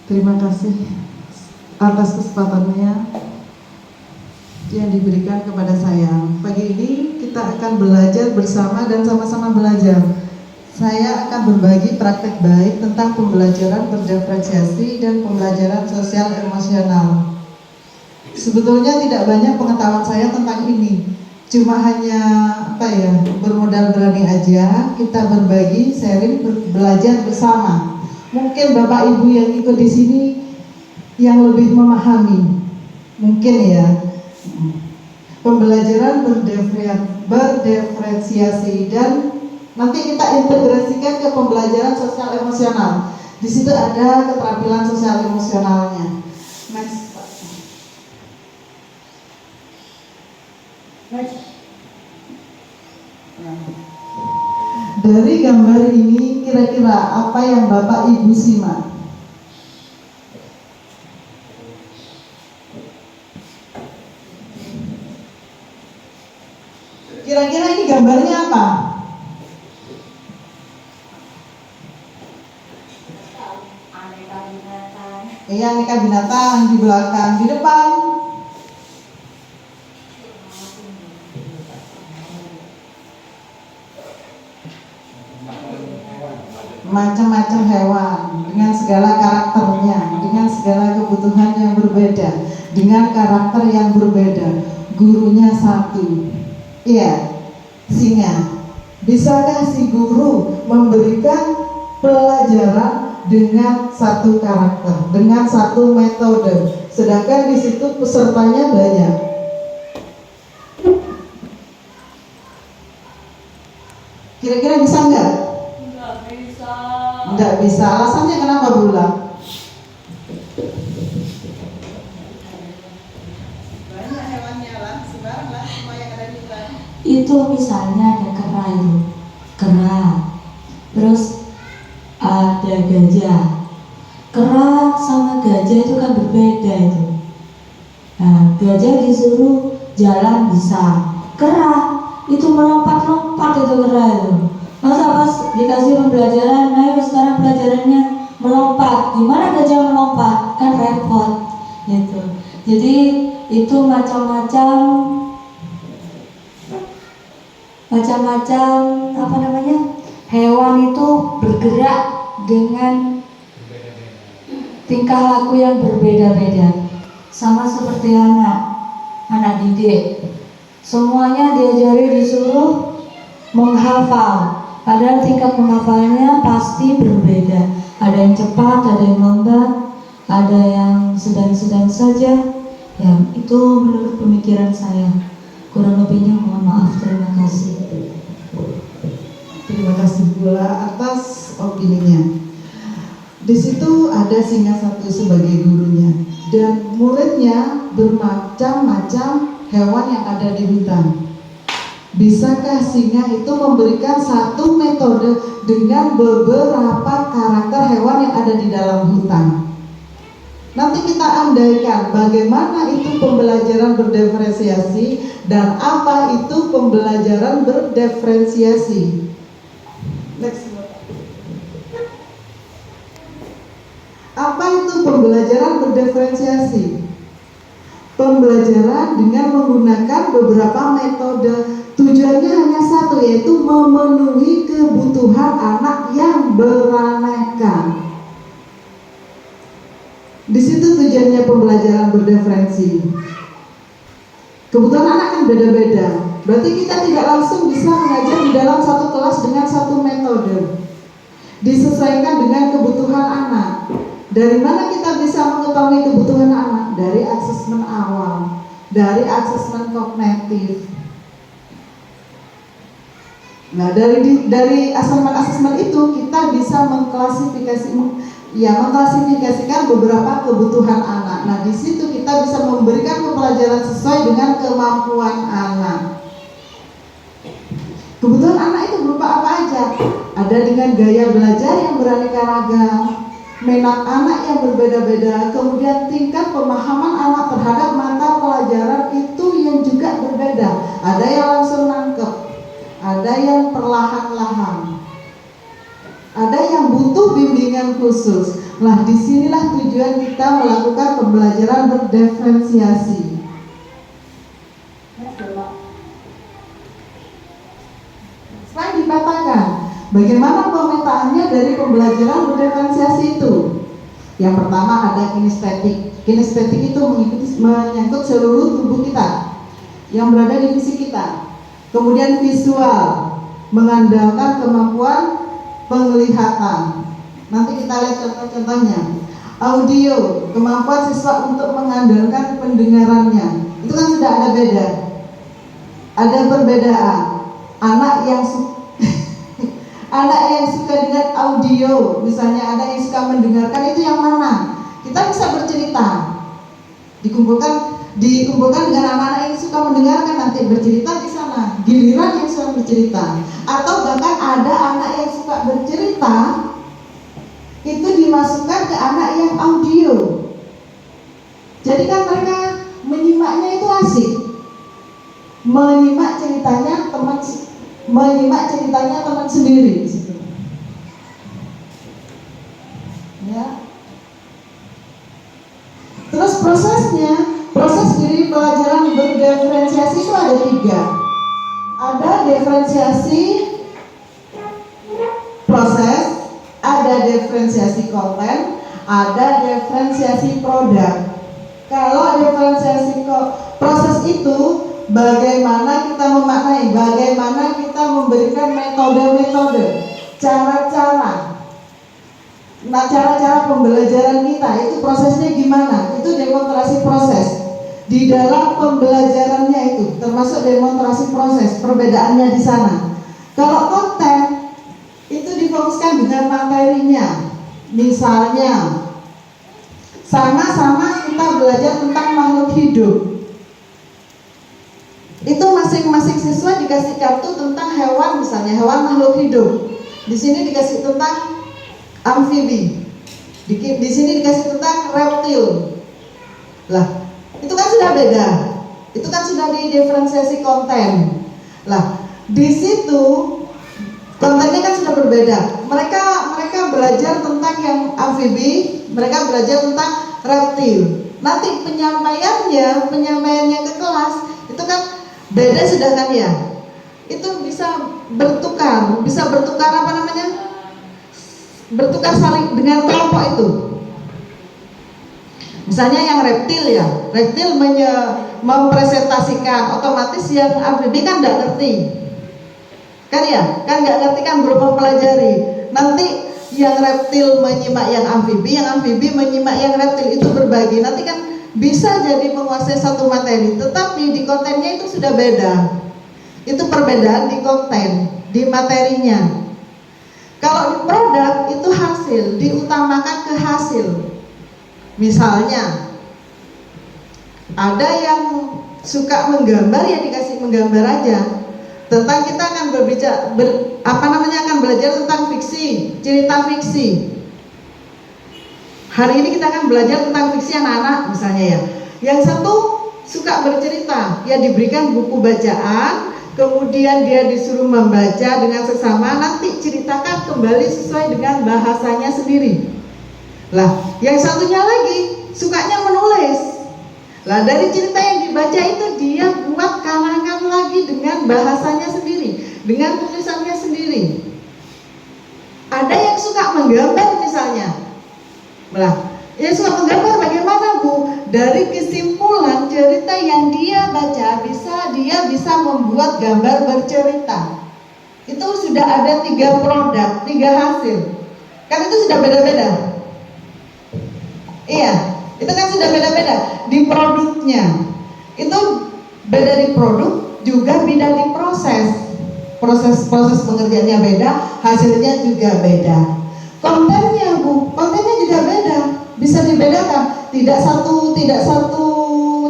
Terima kasih atas kesempatannya yang diberikan kepada saya. Pagi ini kita akan belajar bersama dan sama-sama belajar. Saya akan berbagi praktek baik tentang pembelajaran berdiferensiasi dan pembelajaran sosial emosional. Sebetulnya tidak banyak pengetahuan saya tentang ini. Cuma hanya bermodal berani aja kita berbagi, sharing, belajar bersama. Mungkin Bapak Ibu yang ikut di sini yang lebih memahami, mungkin ya. Pembelajaran berdiferensiasi dan nanti kita integrasikan ke pembelajaran sosial emosional. Di situ ada keterampilan sosial emosionalnya. Next. Dari gambar ini kira-kira apa yang Bapak Ibu simak? Kira-kira ini gambarnya apa? Aneka binatang. Iya, aneka binatang di belakang, di depan. Macam-macam hewan dengan segala karakternya, dengan segala kebutuhan yang berbeda, dengan karakter yang berbeda. Gurunya satu, iya, singa. Bisakah si guru memberikan pelajaran dengan satu karakter, dengan satu metode, sedangkan di situ pesertanya banyak? Kira-kira bisa nggak? Nggak bisa. Alasannya kenapa, Bula? Banyak hewannya lah, sembarang lah, semua yang ada di hutan. Itu misalnya ada kera itu, kera. Terus ada gajah. Kera sama gajah itu kan berbeda itu. Nah, gajah disuruh jalan bisa. Kera itu melompat-lompat itu kera itu. Masa pas dikasih pembelajaran, ayo sekarang pelajarannya melompat. Gimana gajah melompat? Kan repot gitu. Jadi itu macam-macam hewan itu bergerak dengan tingkah laku yang berbeda-beda. Sama seperti anak didik, semuanya diajari disuruh menghafal, padahal tingkat penghafalnya pasti berbeda. Ada yang cepat, ada yang lambat, ada yang sedang-sedang saja. Ya, itu menurut pemikiran saya. Kurang lebihnya mohon maaf. Terima kasih. Terima kasih pula atas opininya. Di situ ada singa satu sebagai gurunya dan muridnya bermacam-macam hewan yang ada di hutan. Bisakah singa itu memberikan satu metode dengan beberapa karakter hewan yang ada di dalam hutan? Nanti kita andaikan bagaimana itu pembelajaran berdiferensiasi dan apa itu pembelajaran berdiferensiasi. Next. Apa itu pembelajaran berdiferensiasi? Pembelajaran dengan menggunakan beberapa metode. Tujuannya hanya satu, yaitu memenuhi kebutuhan anak yang beraneka. Di situ tujuannya pembelajaran berdiferensi. Kebutuhan anak kan beda-beda. Berarti kita tidak langsung bisa mengajar di dalam satu kelas dengan satu metode. Disesuaikan dengan kebutuhan anak. Dari mana kita bisa mengetahui kebutuhan anak? Dari asesmen awal, dari asesmen kognitif. Nah, dari asesmen itu kita bisa mengklasifikasikan beberapa kebutuhan anak. Nah, di situ kita bisa memberikan pembelajaran sesuai dengan kemampuan anak. Kebutuhan anak itu berupa apa aja? Ada dengan gaya belajar yang beraneka ragam, minat anak yang berbeda-beda, kemudian tingkat pemahaman anak terhadap mata pelajaran itu yang juga berbeda. Ada yang langsung nangkep, ada yang perlahan-lahan, ada yang butuh bimbingan khusus. Nah, disinilah tujuan kita melakukan pembelajaran berdiferensiasi. Selain dipetakan, bagaimana pemetaannya dari pembelajaran berdiferensiasi itu? Yang pertama ada kinestetik. Kinestetik itu menyangkut seluruh tubuh kita yang berada di fisik kita. Kemudian visual, mengandalkan kemampuan penglihatan. Nanti kita lihat contoh-contohnya. Audio, kemampuan siswa untuk mengandalkan pendengarannya. Itu kan sudah ada beda. Ada perbedaan. Anak yang suka dengan audio, misalnya ada yang suka mendengarkan, itu yang mana? Kita bisa bercerita. Dikumpulkan dengan anak-anak yang suka mendengarkan, nanti bercerita di sana. Giliran yang suka bercerita. Atau bahkan ada anak yang suka bercerita, itu dimasukkan ke anak yang audio. Jadi kan mereka menyimaknya itu asik. Menyimak ceritanya teman sendiri di situ. Ya. Terus proses diri pelajaran berdiferensiasi itu ada 3. Ada diferensiasi proses, ada diferensiasi konten, ada diferensiasi produk. Kalau diferensiasi proses itu bagaimana kita memaknai, bagaimana kita memberikan metode-metode, cara-cara pembelajaran kita, itu prosesnya gimana? Itu demonstrasi proses. Di dalam pembelajarannya itu termasuk demonstrasi proses, perbedaannya di sana. Kalau konten itu difokuskan dengan materinya. Misalnya sama-sama kita belajar tentang makhluk hidup. Itu masing-masing siswa dikasih kartu tentang hewan, misalnya hewan makhluk hidup. Di sini dikasih tentang amfibi. Di sini dikasih tentang reptil. Lah, itu kan sudah beda. Itu kan sudah di diferensiasi konten. Lah, di situ kontennya kan sudah berbeda. Mereka belajar tentang yang amfibi, mereka belajar tentang reptil. Nanti penyampaiannya ke kelas itu kan beda sudah kan ya. Itu bisa bertukar apa namanya? Bertukar saling dengan kelompok itu. Misalnya yang reptil mempresentasikan, otomatis yang amfibi kan nggak ngerti. Kan nggak ngerti kan, belum mempelajari. Nanti yang reptil menyimak yang amfibi menyimak yang reptil, itu berbagi. Nanti kan bisa jadi menguasai satu materi, tetapi di kontennya itu sudah beda. Itu perbedaan di konten, di materinya. Kalau di produk itu hasil, diutamakan ke hasil. Misalnya ada yang suka menggambar, ya dikasih menggambar aja. Tentang kita akan akan belajar tentang fiksi, cerita fiksi. Hari ini kita akan belajar tentang fiksi anak-anak misalnya ya. Yang satu suka bercerita, ya diberikan buku bacaan, kemudian dia disuruh membaca dengan seksama, nanti ceritakan kembali sesuai dengan bahasanya sendiri. Lah, yang satunya lagi sukanya menulis. Lah, dari cerita yang dibaca itu dia buat karangan lagi dengan bahasanya sendiri, dengan tulisannya sendiri. Ada yang suka menggambar misalnya. Lah, yang suka menggambar bagaimana Bu? Dari kesimpulan cerita yang dia baca dia bisa membuat gambar bercerita. Itu sudah ada 3 produk, 3 hasil. Kan itu sudah beda-beda. Iya, itu kan sudah beda-beda di produknya. Itu beda di produk, juga beda di proses. Proses pengerjaannya beda, hasilnya juga beda. Kontennya Bu, kontennya juga beda. Bisa dibedakan. Tidak satu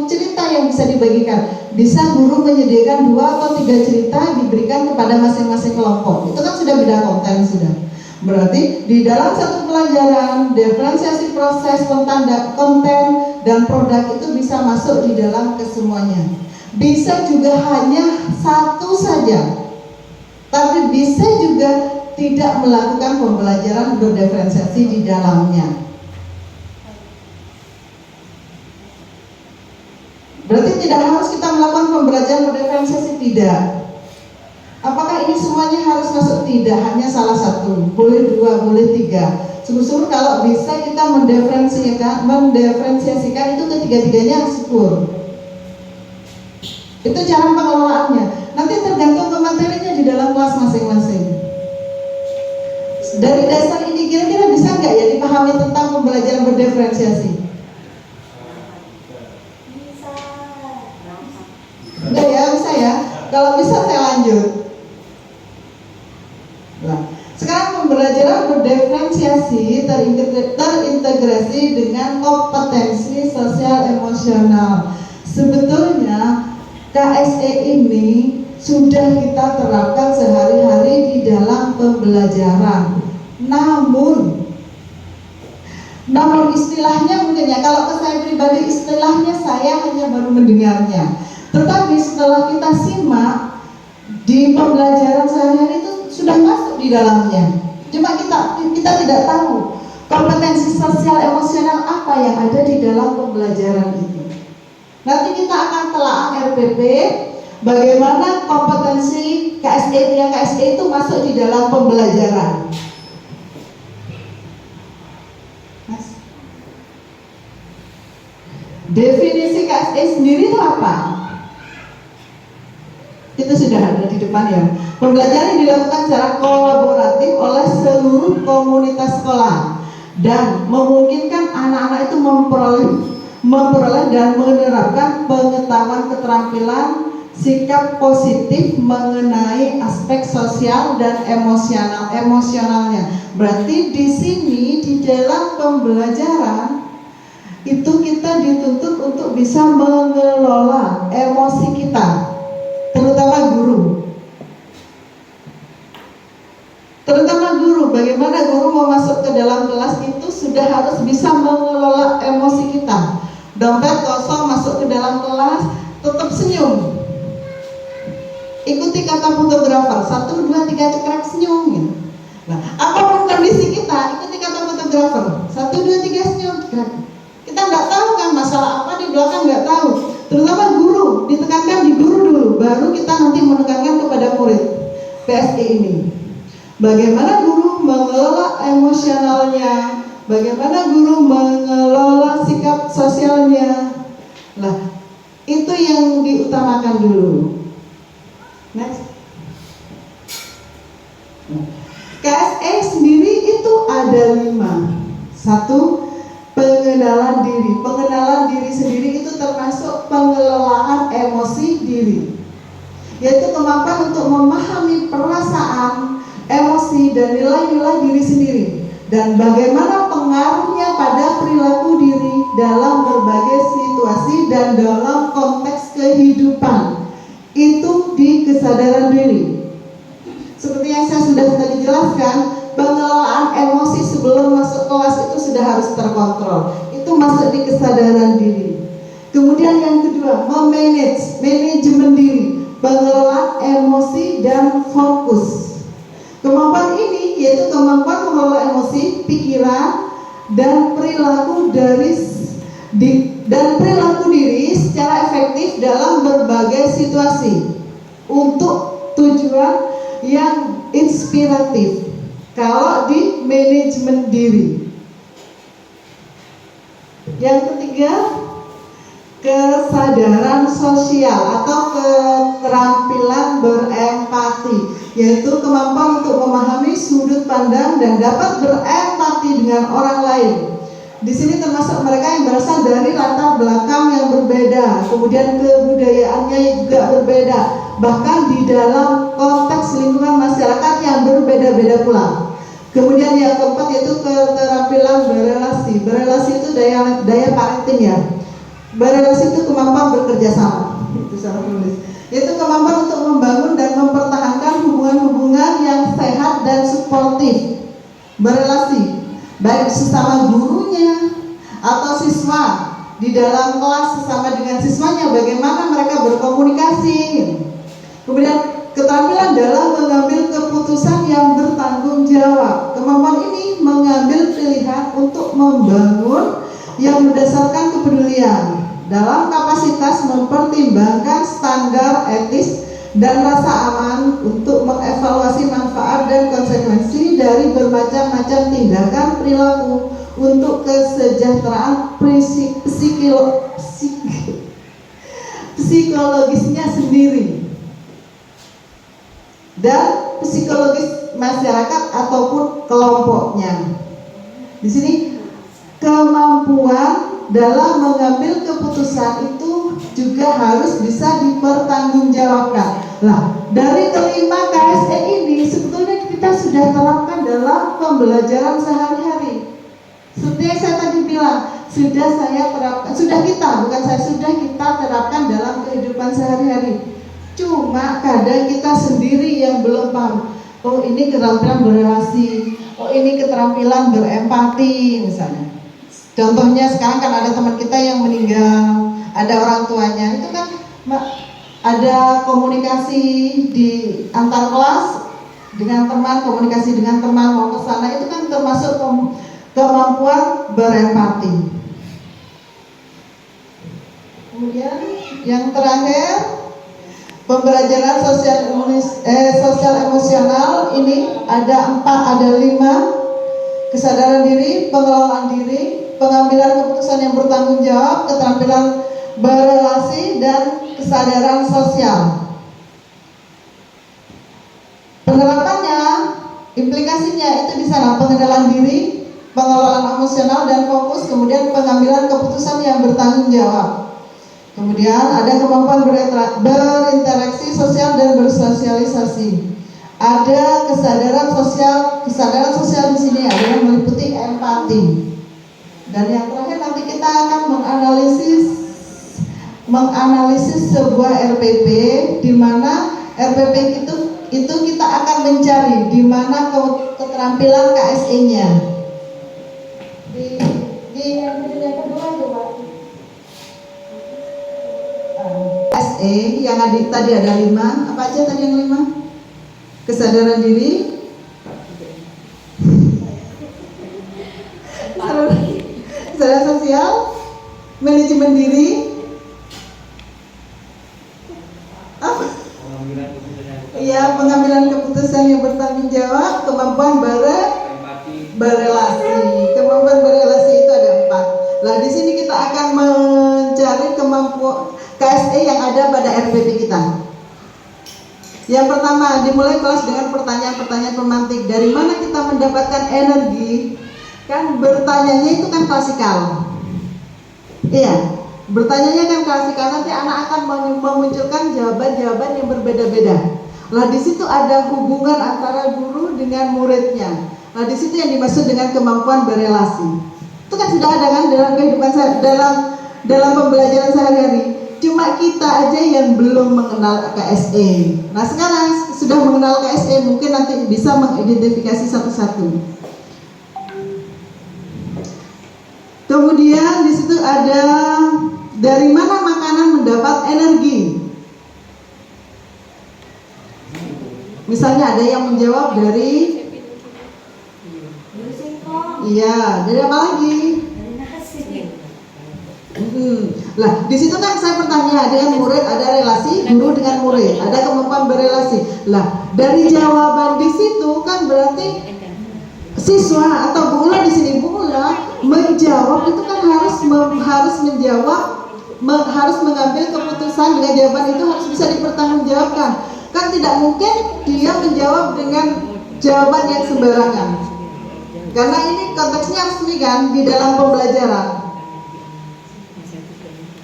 cerita yang bisa dibagikan. Bisa guru menyediakan 2 atau 3 cerita diberikan kepada masing-masing kelompok. Itu kan sudah beda konten sudah. Berarti di dalam satu pelajaran diferensiasi proses konten dan produk itu bisa masuk di dalam kesemuanya. Bisa juga hanya satu saja, tapi bisa juga tidak melakukan pembelajaran berdiferensiasi di dalamnya. Berarti tidak harus kita melakukan pembelajaran berdiferensiasi, tidak. Apakah ini semuanya harus masuk? Tidak, hanya salah satu. Boleh dua, boleh tiga. Sungguh-sungguh kalau bisa kita mendiferensiasikan itu ketiga-tiganya syukur. Itu cara pengelolaannya. Nanti tergantung ke materinya di dalam kelas masing-masing. Dari dasar ini kira-kira bisa nggak ya dipahami tentang pembelajaran berdiferensiasi? Bisa. Enggak ya, bisa ya. Kalau bisa saya lanjut. Nah, sekarang pembelajaran berdiferensiasi terintegrasi dengan kompetensi sosial emosional. Sebetulnya KSE ini sudah kita terapkan sehari-hari di dalam pembelajaran. Namun istilahnya mungkin ya, kalau ke saya pribadi istilahnya saya hanya baru mendengarnya. Tetapi setelah kita simak di pembelajaran sehari-hari itu sudah masuk di dalamnya. Cuma kita tidak tahu kompetensi sosial emosional apa yang ada di dalam pembelajaran itu. Nanti kita akan telaah RPP bagaimana kompetensi KSE itu masuk di dalam pembelajaran. Definisi KSE sendiri itu apa? Itu sudah ada di depan ya. Pembelajaran yang dilakukan secara kolaboratif oleh seluruh komunitas sekolah dan memungkinkan anak-anak itu memperoleh dan menerapkan pengetahuan keterampilan sikap positif mengenai aspek sosial dan emosionalnya. Berarti di sini di dalam pembelajaran itu kita dituntut untuk bisa mengelola emosi kita, terutama guru. Bagaimana guru mau masuk ke dalam kelas itu sudah harus bisa mengelola emosi kita. Dompet kosong masuk ke dalam kelas, tetap senyum. Ikuti kata fotografer, 1, 2, 3 cekrek senyum gitu. Nah, apapun kondisi kita, ikuti kata fotografer, 1, 2, 3 senyum cekrek. Kita nggak tahu kan masalah apa di belakang, nggak tahu. Terutama guru, ditekankan di guru dulu, baru kita nanti menekankan kepada murid. PSE ini, bagaimana guru mengelola emosionalnya, bagaimana guru mengelola sikap sosialnya. Nah, itu yang diutamakan dulu. Next. KSE sendiri itu ada 5. 1, pengenalan diri. Pengenalan diri sendiri itu termasuk pengelolaan emosi diri, yaitu kemampuan untuk memahami perasaan, emosi, dan nilai-nilai diri sendiri, dan bagaimana pengaruhnya pada perilaku diri dalam berbagai situasi dan dalam konteks kehidupan. Itu di kesadaran diri. Seperti yang saya sudah tadi jelaskan, pengelolaan emosi sebelum masuk kelas itu sudah harus terkontrol. Itu masuk di kesadaran diri. Kemudian yang kedua, manajemen diri, pengelolaan emosi dan fokus. Kemampuan ini yaitu kemampuan mengelola emosi, pikiran, dan perilaku diri secara efektif dalam berbagai situasi untuk tujuan yang inspiratif. Kalau di manajemen diri. Yang ketiga, kesadaran sosial atau keterampilan berempati, yaitu kemampuan untuk memahami sudut pandang dan dapat berempati dengan orang lain. Di sini termasuk mereka yang berasal dari latar belakang yang berbeda, kemudian kebudayaannya juga berbeda, bahkan di dalam konteks lingkungan masyarakat yang berbeda-beda pula. Kemudian yang keempat yaitu keterampilan berelasi. Berelasi itu daya parenting ya. Berelasi itu kemampuan bekerja sama. Itu saya tulis. Yaitu kemampuan untuk membangun dan mempertahankan hubungan-hubungan yang sehat dan suportif. Berelasi baik sesama gurunya atau siswa, di dalam kelas sesama dengan siswanya, bagaimana mereka berkomunikasi. Kemudian keterampilan dalam mengambil keputusan yang bertanggung jawab. Kemampuan ini mengambil pilihan untuk membangun yang berdasarkan kepedulian. dalam kapasitas mempertimbangkan standar etis dan rasa aman untuk mengevaluasi manfaat dan konsekuensi dari bermacam-macam tindakan perilaku untuk kesejahteraan psikologisnya sendiri dan psikologis masyarakat ataupun kelompoknya. Di sini kemampuan dalam mengambil keputusan itu juga harus bisa dipertanggungjawabkan. Nah, dari kelima KSE ini sebetulnya kita sudah terapkan dalam pembelajaran sehari-hari. Seperti yang saya tadi bilang, sudah kita terapkan dalam kehidupan sehari-hari. Cuma kadang kita sendiri yang belum paham. Oh, ini keterampilan berrelasi, oh ini keterampilan berempati misalnya. Contohnya sekarang kan ada teman kita yang meninggal, ada orang tuanya, itu kan ada komunikasi di antar kelas dengan teman, komunikasi dengan teman mau ke sana, itu kan termasuk kemampuan berempati. Kemudian yang terakhir, pembelajaran sosial emosional ini ada 5: kesadaran diri, pengelolaan diri, pengambilan keputusan yang bertanggung jawab, keterampilan berrelasi, dan kesadaran sosial. Penerapannya, implikasinya itu di sana: pengenalan diri, pengelolaan emosional dan fokus, kemudian pengambilan keputusan yang bertanggung jawab. Kemudian ada kemampuan berinteraksi sosial dan bersosialisasi. Ada kesadaran sosial di sini ada yang meliputi empati. Dan yang terakhir nanti kita akan menganalisis sebuah RPP, di mana RPP itu kita akan mencari di mana keterampilan KSE-nya. Di yang kedua coba. KSE yang tadi ada 5, apa aja tadi yang 5? Kesadaran diri, kesadaran sosial, manajemen diri, apa? Iya, pengambilan keputusan yang bertanggung jawab, kemampuan berrelasi. Kemampuan berrelasi itu ada 4. Nah, di sini kita akan mencari kemampuan KSE yang ada pada RPP kita. Yang pertama, dimulai kelas dengan pertanyaan-pertanyaan pemantik. Dari mana kita mendapatkan energi? Kan bertanyanya itu kan klasikal. Iya, bertanyanya kan klasikal. Nanti anak akan memunculkan jawaban-jawaban yang berbeda-beda. Nah, di situ ada hubungan antara guru dengan muridnya. Nah, di situ yang dimaksud dengan kemampuan berrelasi. Itu kan sudah ada kan dalam kehidupan dalam pembelajaran sehari-hari. Cuma kita aja yang belum mengenal KSE. Nah, sekarang sudah mengenal KSE, mungkin nanti bisa mengidentifikasi satu-satu. Kemudian di situ ada dari mana makanan mendapat energi. Misalnya ada yang menjawab dari singkong. Iya, dari apa lagi? Lah, di situ kan saya bertanya, dengan murid ada relasi, guru dengan murid, ada kemampuan berrelasi. Lah, dari jawaban di situ kan berarti siswa atau Bu Ula di sini, Bu Ula menjawab itu kan harus menjawab, harus mengambil keputusan dengan jawaban itu harus bisa dipertanggungjawabkan. Kan tidak mungkin dia menjawab dengan jawaban yang sembarangan. Karena ini konteksnya resmi kan di dalam pembelajaran.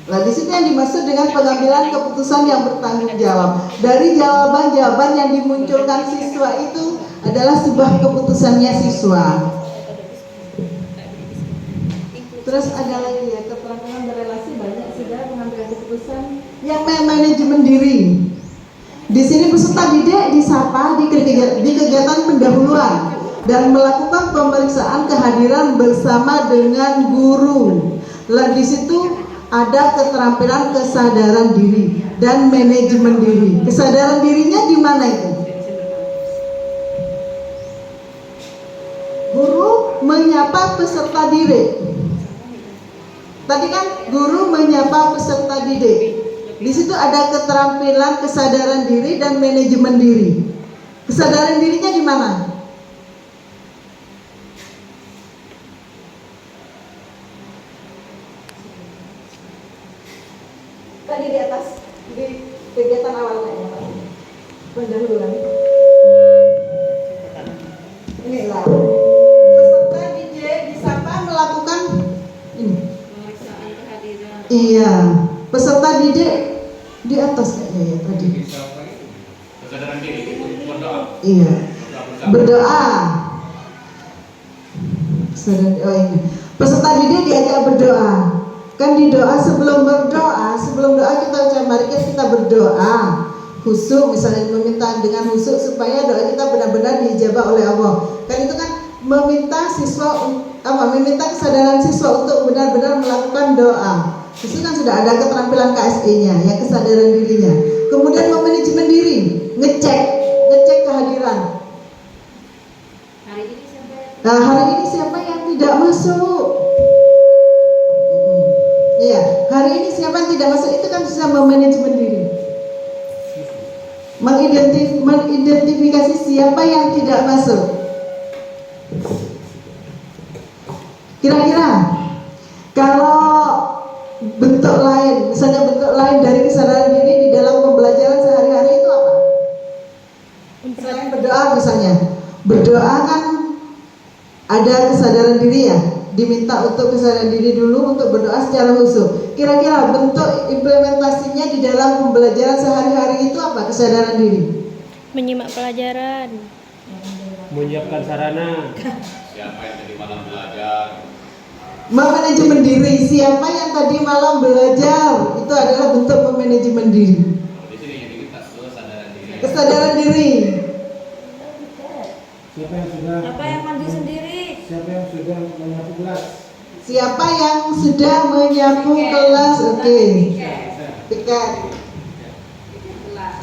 Nah, di situ yang dimaksud dengan pengambilan keputusan yang bertanggung jawab. Dari jawaban-jawaban yang dimunculkan siswa itu adalah sebuah keputusannya siswa. Terus ada lagi ya, keterampilan berrelasi banyak sudah mengambil keputusan yang manajemen diri. Di sini peserta didik disapa di kegiatan pendahuluan dan melakukan pemeriksaan kehadiran bersama dengan guru. Lah, di situ ada keterampilan kesadaran diri dan manajemen diri. Kesadaran dirinya di mana itu? Guru menyapa peserta didik. Tadi kan guru menyapa peserta didik. Di situ ada keterampilan, kesadaran diri dan manajemen diri. Kesadaran dirinya di mana? Tadi di atas, di kegiatan awalnya ya Pak. Pendahuluan. Inilah peserta didik disapa melakukan ini. Pemeriksaan kehadiran. Iya, peserta didik di atas kayaknya ya tadi. Kesadaran diri itu berdoa. Iya, Berdoa. berdoa. Oh ini. Peserta didik diajak berdoa. Kan di doa sebelum doa kita ucap mari kita berdoa. Khusyuk, misalnya meminta dengan khusyuk supaya doa kita benar-benar diijabah oleh Allah. Kan itu kan meminta meminta kesadaran siswa untuk benar-benar melakukan doa. Itu kan sudah ada keterampilan KSE-nya, ya kesadaran dirinya. Kemudian memanajemen diri, ngecek kehadiran. Hari ini siapa yang Nah, hari ini siapa yang tidak masuk? Iya, hari ini siapa yang tidak masuk itu kan bisa memanajemen diri. Mengidentifikasi siapa yang tidak masuk. Kira-kira kalau bentuk lain, misalnya bentuk lain dari kesadaran diri di dalam pembelajaran sehari-hari itu apa? Selain berdoa misalnya, berdoa kan ada kesadaran diri ya, diminta untuk kesadaran diri dulu untuk berdoa secara khusyuk. Kira-kira bentuk implementasinya di dalam pembelajaran sehari-hari itu apa kesadaran diri? Menyimak pelajaran, menyiapkan sarana, Siapa yang tadi malam belajar? Memanajemen diri, siapa yang tadi malam belajar itu adalah bentuk memanajemen diri. Kalau di sini yang diminta kesadaran diri. Kesadaran diri. siapa yang sudah mandi sendiri? siapa yang sudah menyapu kelas, Siapa yang sudah menyapu kelas? Oke. Piket.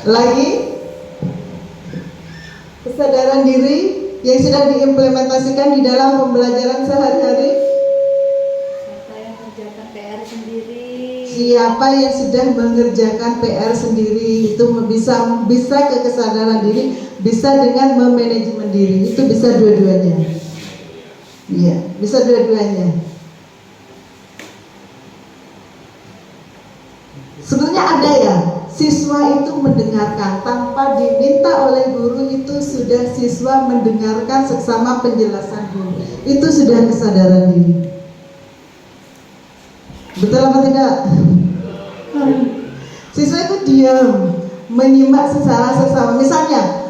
Lagi? Kesadaran diri yang sudah diimplementasikan di dalam pembelajaran sehari-hari. Siapa yang mengerjakan PR sendiri? Siapa yang sudah mengerjakan PR sendiri itu bisa ke kesadaran diri, bisa dengan memanajemen diri. Itu bisa dua-duanya. Iya, bisa dua-duanya. Sebenarnya ada ya, siswa itu mendengarkan tanpa diminta oleh guru, itu sudah siswa mendengarkan seksama penjelasan guru. Itu sudah kesadaran diri. Betul apa tidak? Siswa itu diam, menyimak secara seksama. Misalnya,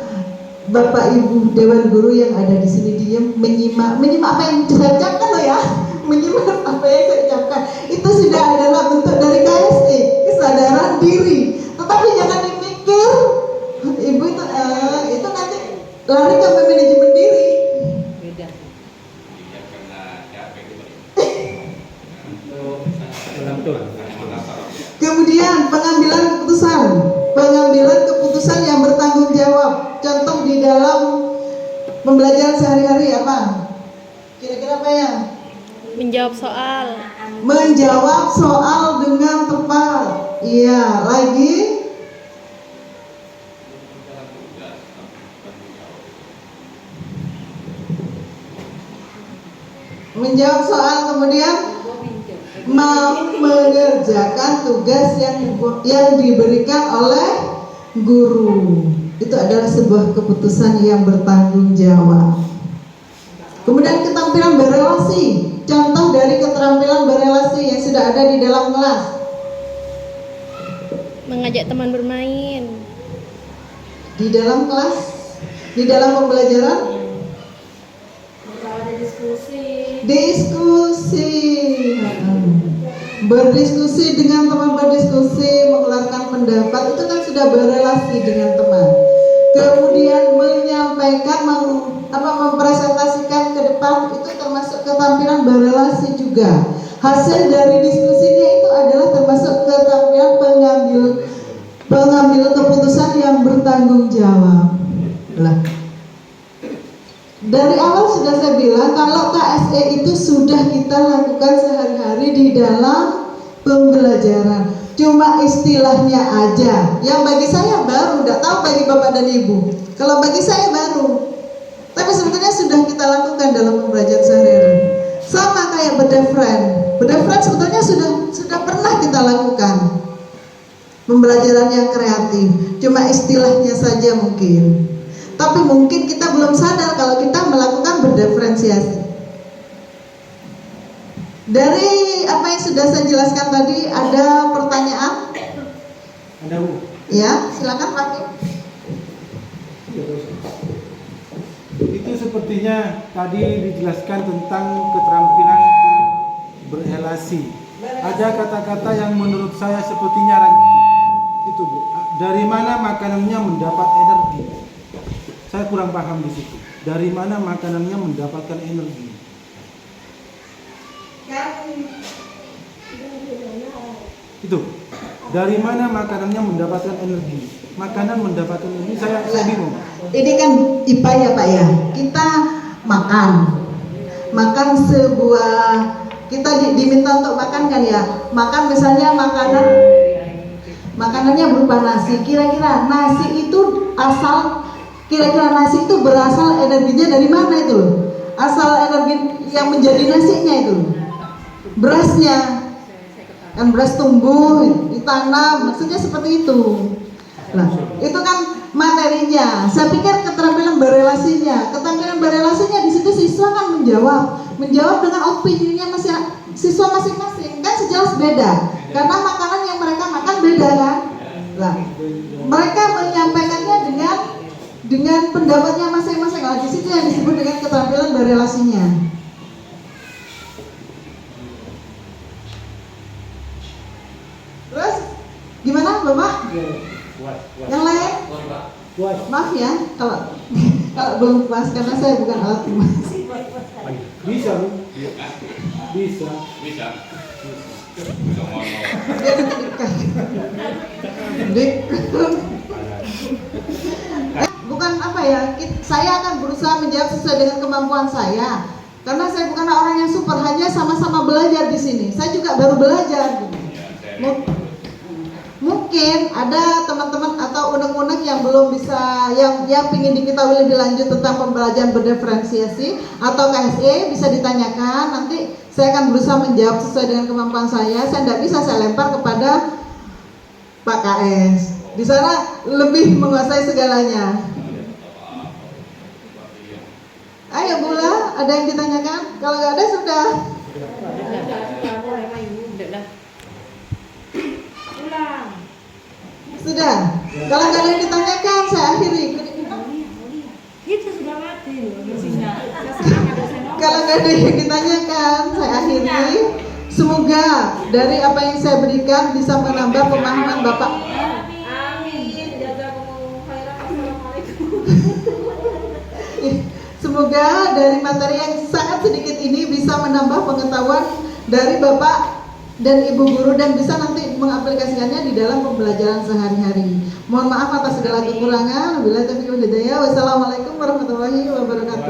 Bapak Ibu Dewan Guru yang ada di sini diam, menyimak apa yang saya ucapkan loh ya, menyimak apa yang saya ucapkan. Itu sudah adalah bentuk dari KSE, kesadaran diri. Tetapi jangan dipikir, Ibu itu nanti lari ke manajemen diri. Beda. Iya, karena capek gitu. betul. Kemudian pengambilan keputusan yang bertanggung jawab. Contoh di dalam pembelajaran sehari-hari apa? Kira-kira apa ya? menjawab soal, Menjawab soal dengan tepat. Iya, lagi menjawab soal, kemudian mengerjakan tugas yang diberikan oleh guru. Itu adalah sebuah keputusan yang bertanggung jawab. Kemudian keterampilan berelasi. Contoh dari keterampilan berelasi yang sudah ada di dalam kelas. mengajak teman bermain, Di dalam kelas, di dalam pembelajaran, Kalau ada diskusi. diskusi. Berdiskusi dengan teman, berdiskusi, mengeluarkan pendapat, itu kan sudah berelasi dengan teman. Kemudian menyampaikan, mempresentasikan ke depan, itu termasuk keterampilan berelasi juga. Hasil dari diskusinya itu adalah termasuk keterampilan pengambil keputusan yang bertanggung jawab. Lah, Dari awal sudah saya bilang kalau KSE itu sudah kita lakukan sehari-hari di dalam pembelajaran. Cuma istilahnya aja yang bagi saya baru, nggak tahu bagi Bapak dan Ibu. Kalau bagi saya baru, tapi sebetulnya sudah kita lakukan dalam pembelajaran sehari-hari. Sama kayak bedah friend sebetulnya sudah pernah kita lakukan pembelajaran yang kreatif. Cuma istilahnya saja mungkin. Tapi mungkin kita belum sadar kalau kita melakukan berdiferensiasi. Dari apa yang sudah saya jelaskan tadi, ada pertanyaan? Ada Bu. Ya, silakan Pak. Itu sepertinya tadi dijelaskan tentang keterampilan berelasi. Ada kata-kata yang menurut saya sepertinya ragu. Itu Bu. Dari mana makanannya mendapat energi? Saya kurang paham di situ. Dari mana makanannya mendapatkan energi? Itu. Dari mana makanannya mendapatkan energi? Makanan mendapatkan energi, saya bingung. Ini kan IPA ya Pak ya. Kita makan sebuah, kita diminta untuk makan kan ya. Makan misalnya makanannya berupa nasi. Kira-kira nasi itu berasal energinya dari mana itu loh? Asal energi yang menjadi nasinya itu berasnya. Kan beras tumbuh, ditanam, maksudnya seperti itu. Nah, itu kan materinya. Saya pikir keterampilan berelasinya di situ siswa kan menjawab dengan opininya siswa masing-masing. Kan sejelas beda. Karena makanan yang mereka makan beda kan. Nah, mereka menyampaikannya dengan pendapatnya masing-masing. Di situ yang disebut dengan keterampilan berelasinya. Terus gimana Bapak? Yang lain? Puas. Maaf ya kalau belum puas karena saya bukan alat puas. Bisa Bu. Bisa. Bisa. Bisa ngomong. Dia dekat. Bukan apa ya? Saya akan berusaha menjawab sesuai dengan kemampuan saya. Karena saya bukan orang yang super, hanya sama-sama belajar di sini. Saya juga baru belajar. Mungkin ada teman-teman atau unek-unek yang belum bisa, yang ingin diketahui lebih lanjut tentang pembelajaran berdiferensiasi atau KSE, bisa ditanyakan. Nanti saya akan berusaha menjawab sesuai dengan kemampuan saya. Saya tidak bisa saya lempar kepada Pak KS. Di sana lebih menguasai segalanya. Ayo Bula, ada yang ditanyakan? Kalau nggak ada sudah. Sudah. Kalau nggak ada yang ditanyakan, saya akhiri. Itu sudah mati loh mesinnya. Kalau nggak ada yang ditanyakan, saya akhiri. Semoga dari apa yang saya berikan bisa menambah pemahaman Bapak. Amin. Jazakumullah khairan. Assalamualaikum. Semoga dari materi yang sangat sedikit ini bisa menambah pengetahuan dari Bapak dan Ibu guru dan bisa nanti mengaplikasikannya di dalam pembelajaran sehari-hari. Mohon maaf atas segala kekurangan. Wabillahi taufiq wal hidayah. Wassalamualaikum warahmatullahi wabarakatuh.